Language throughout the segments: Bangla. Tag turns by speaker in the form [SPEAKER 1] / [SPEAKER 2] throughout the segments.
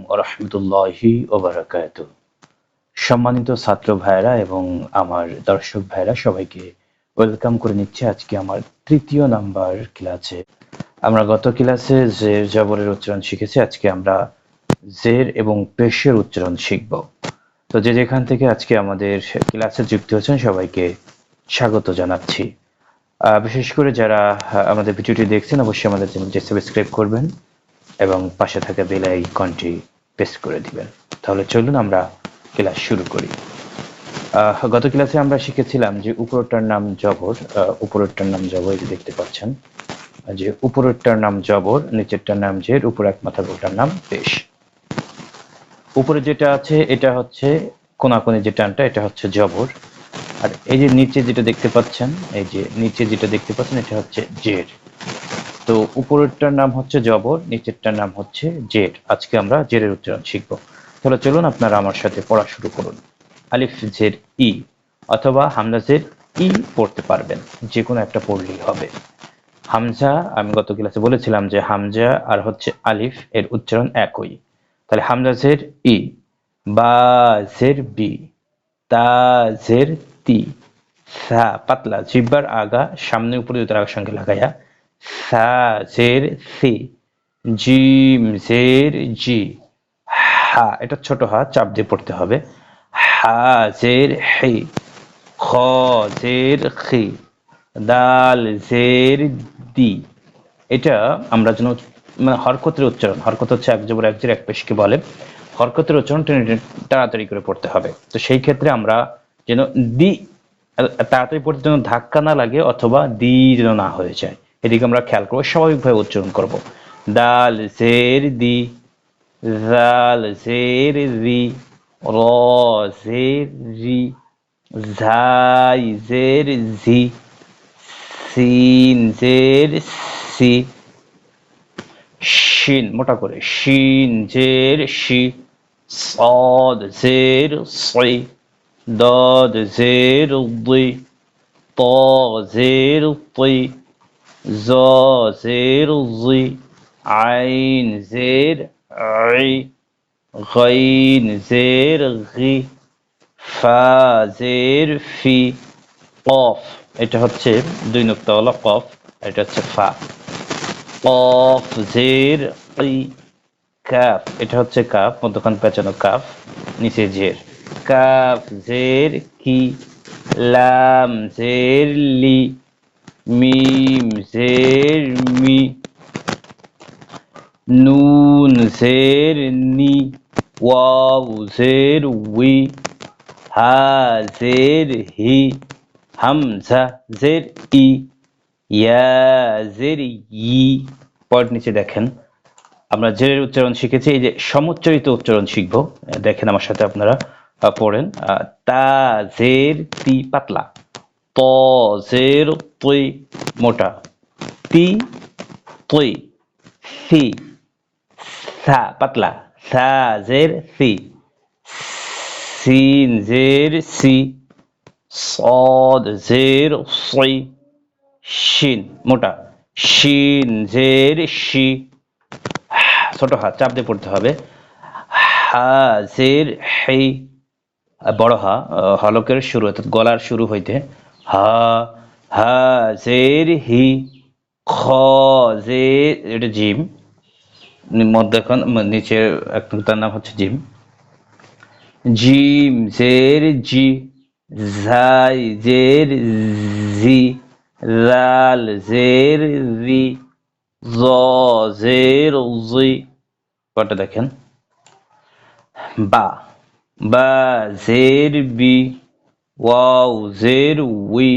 [SPEAKER 1] ওয়া রাহমাতুল্লাহি ওয়া বারাকাতুহু। সম্মানিত ছাত্র ভাইরা এবং আমার দর্শক ভাইরা সবাইকে ওয়েলকাম করে নিচ্ছে আজকে আমার তৃতীয় নাম্বার ক্লাসে। আমরা গত ক্লাসে জের জবরের উচ্চারণ শিখেছি, আজকে আমরা জের এবং পেশের উচ্চারণ শিখব। তো যে যেখান থেকে আজকে আমাদের ক্লাসে যুক্ত হয়েছেন সবাইকে স্বাগত জানাচ্ছি। বিশেষ করে যারা আমাদের ভিডিওটি দেখছেন অবশ্যই আমাদের চ্যানেলটি সাবস্ক্রাইব করবেন এবং পাশে থাকা বেল আইকনটি প্রেস করে দিবেন। তাহলে চলুন আমরা ক্লাস শুরু করি। গত ক্লাসে আমরা শিখেছিলাম যে উপরেরটার নাম জবর, উপরেরটার নাম জবর, এই যে দেখতে পাচ্ছেন যে উপরেরটার নাম জবর, নিচেরটার নাম জের, উপরে এক মাথার উপরটার নাম পেশ। উপরে যেটা আছে এটা হচ্ছে কোনাকুনি যে টানটা, এটা হচ্ছে জবর। আর এই যে নিচে যেটা দেখতে পাচ্ছেন, এই যে নিচে যেটা দেখতে পাচ্ছেন এটা হচ্ছে জের। তো উপরেরটার নাম হচ্ছে জবর, নিচেরটার নাম হচ্ছে জের। আজকে আমরা জেরের উচ্চারণ শিখব। তাহলে চলুন আপনারা আমার সাথে পড়া শুরু করুন। আলিফ জের ই অথবা হামজা জের ই পড়তে পারবেন, যে কোনো একটা পড়লেই হবে। হামজা, আমি গত ক্লাসে বলেছিলাম যে হামজা আর হচ্ছে আলিফ এর উচ্চারণ একই। তাহলে হামজা জের ই, বা জের বি, তা জের তি, সা পাতলা জিহ্বার আগা সামনে উপরে দুটার আগের সঙ্গে লাগাইয়া, সা জের সি, জিম জের জি, হা এটা ছোট হা চাপ দিয়ে পড়তে হবে, হা জের হি, খ জের খি, দাল জের দি। এটা আমরা যেন মানে হরকতের উচ্চারণ, হরকত হচ্ছে এক জবর এক জের এক পেশকে বলে, হরকতের উচ্চারণ তাড়াতাড়ি করে পড়তে হবে। তো সেই ক্ষেত্রে আমরা যেন দি তাড়াতাড়ি পড়তে যেন ধাক্কা না লাগে অথবা দি যেন না হয়ে যায়, এদিকে আমরা খেয়াল করবো, স্বাভাবিকভাবে উচ্চারণ করব। দাল জের দি, জাল জের রি, র জের রি, ঝাই জের ঝি, সিন জের সি, শিন মোটা করে, শিন জের শি, صاد জের সি, ضاد জের ضي, ط জের طي, জ জের জি, আইন জের আই, গাইন জের গি, ফা জের ফি, কফ এটা হচ্ছে দুই নুক্তাওয়ালা কফ, এটা হচ্ছে ফা, কফ জের কি, কাফ এটা হচ্ছে কাফ মধ্যখান পেঁচানো কাফ, নিচে জের, কাফ জের কি, লাম জের লি, মিম জের মি, নুন জের নি, ওয়াও জের উই, হা জের হি, হামজা জের ই, ইয়া জের ই। পর নিচে দেখেন আমরা জেরের উচ্চারণ শিখেছি, এই যে সমুচ্চারিত উচ্চারণ শিখব। দেখেন আমার সাথে আপনারা পড়েন। তা জের তি পাতলা, ত জের তুই মোটা, তি তুই, সি সা পাতলা, সা জের সি, সিন জের সি, صاد জের সি, শিন মোটা, শিন জের শি, ছোট হা চাপ দিয়ে পড়তে হবে, হা জের হি, বড় হা হলকের শুরু অর্থাৎ গলার শুরু হইতে, হা, হা জের হি, খ জের এটা জিম, মধ্যখান নিচে তার নাম হচ্ছে জিম, জিম জের জি, ঝাই জের জি, রাল জের রি, জ জের জি। কটা দেখেন, বা, বা জের বি, ওয়াও জের উই,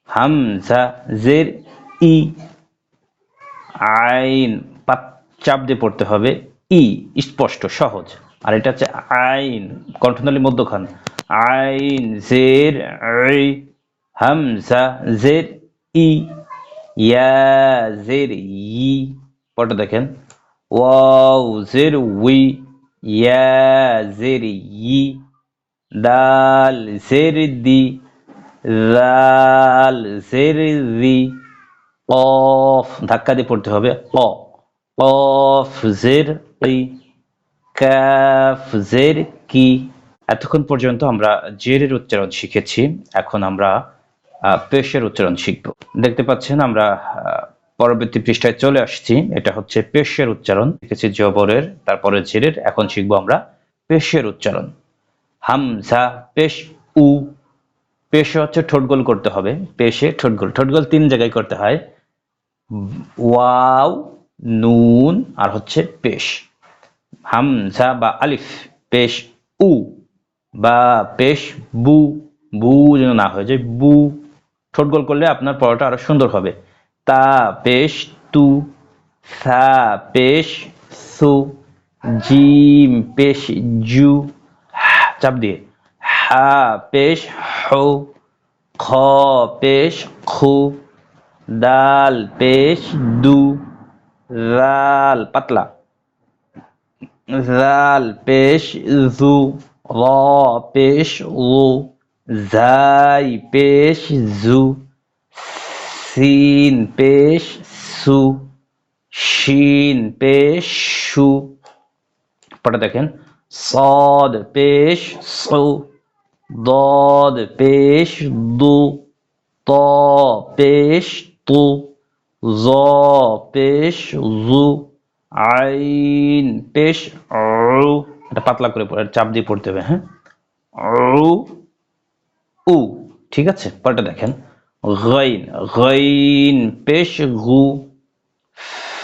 [SPEAKER 1] হামজা জের ই, আইন চাপ দিয়ে পড়তে হবে, ই স্পষ্ট সহজ, আর এটা হচ্ছে আইন কণ্ঠনালী মধ্যখান, আইন জের ই, হামজা জের ই, ইয়া জের ই। পড়টা দেখেন, ওয়াও জের উই, ইয়া জের ই, দাল জের দি, রাল জের রি, কফ ধাক্কা দিয়ে পড়তে হবে, ক, কফ জের কি, কাফ জের কি। এতক্ষণ পর্যন্ত আমরা জেরের উচ্চারণ শিখেছি, এখন আমরা পেশের উচ্চারণ শিখব। দেখতে পাচ্ছেন আমরা পরবর্তী পৃষ্ঠায় চলে আসছি। এটা হচ্ছে পেশের উচ্চারণ। শিখেছি জবরের, তারপরে জেরের, এখন শিখবো আমরা পেশের উচ্চারণ। হামজা পেশ উ। পেশে হচ্ছে ঠোঁট গোল করতে হবে, পেশে ঠোঁট গোল। ঠোঁট গোল 3 জায়গায় করতে হয়, ওয়াও, নুন আর হচ্ছে পেশ। হামজা বা আলিফ পেশ উ, বা পেশ বু, বু যেন না হয়ে যায়, বু। ঠোঁট গোল করলে আপনার পড়াটা আরো সুন্দর হবে। তা পেশ তু, সা পেশ সু, জিম পেশ জু, চাপ দিয়ে, হা পেশ হু, খ পেশ খু, দাল পেশ দু, জাল পাতলা, জাল পেশ জু, র পেশ রু, জাই পেশ জু, সিন পেশ সু, শিন পেশ শু। পড়া দেখেন, صاد পেশ সু, ضاد পেশ দু, ত পেশ তু, জ পেশ জু, আইন পেশ উ। এটা পাতলা করে পড়ে, চাপ দিয়ে পড়তে হবে। হ্যাঁ, উ উ, ঠিক আছে। পরেরটা দেখেন, গাইন, গাইন পেশ গু,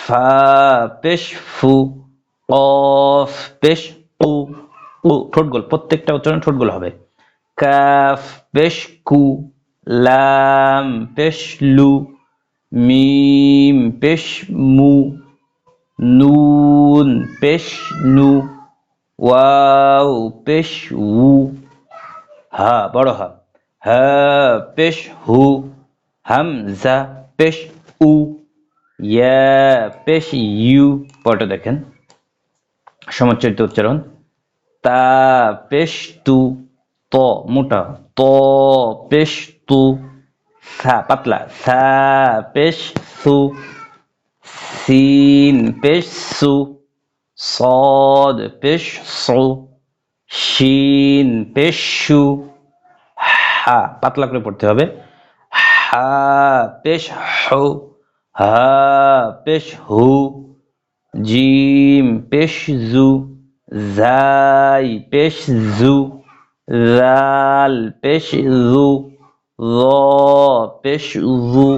[SPEAKER 1] ফা পেশ ফু, কফ পেশ উ। উ ঠোঁট গোল, প্রত্যেকটা উচ্চারণ ঠোঁট গোল হবে। কাফ পেশ কু, লাম পেশ লু, মিম পেশ মু, নুন পেশ নু, ওয়াও পেশ উ, হা বড় হা, হা পেশ হু, হামজা পেশ উ, ইয়া পেশ ইউ। পরটা দেখেন, সমচ্চারিত উচ্চারণ, তা পেশ তু, ত মোটা, ত পেশ তু, সা পাতলা, সা পেশ সু, সিন পেশ সু, صاد পেশ সু, শিন পেশ শু, হা পাতলা করে পড়তে হবে, হা পেশ হু, হা পেশ হু, জিম পেশ জু, জাই পেশ জু, জাল পেশ জু, র পেশ জু,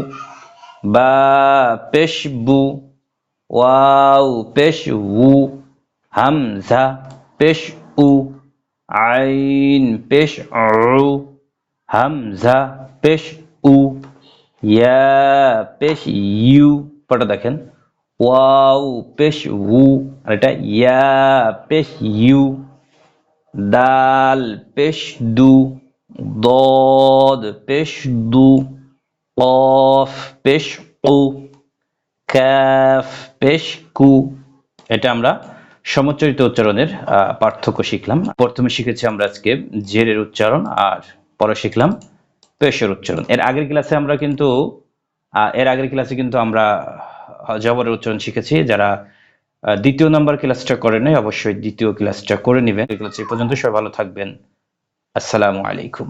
[SPEAKER 1] বা পেশ বু, ওয়াও পেশ উ, হামজা পেশ উ, আইন পেশ উ, হামজা পেশ উ, ইয়া পেশ ইউ। পড়া দেখেন, ওয়াও পেশ উ, আর এটা ইয়া পেশ ইউ, দাল পেশ দু, দদ পেশ দু, কফ পেশ কু, কাফ পেশ কু। এটা আমরা সমচ্চারিত উচ্চারণের পার্থক্য শিখলাম। প্রথমে শিখেছি আমরা আজকে জেরের উচ্চারণ, আর পরে শিখলাম পেশের উচ্চারণ। এর আগের ক্লাসে কিন্তু আমরা জবরের উচ্চারণ শিখেছি। যারা দ্বিতীয় নাম্বার ক্লাসটা করে নাই, অবশ্যই দ্বিতীয় ক্লাসটা করে নেবেন। এই ক্লাস এই পর্যন্ত, সবাই ভালো থাকবেন। আসসালামু আলাইকুম।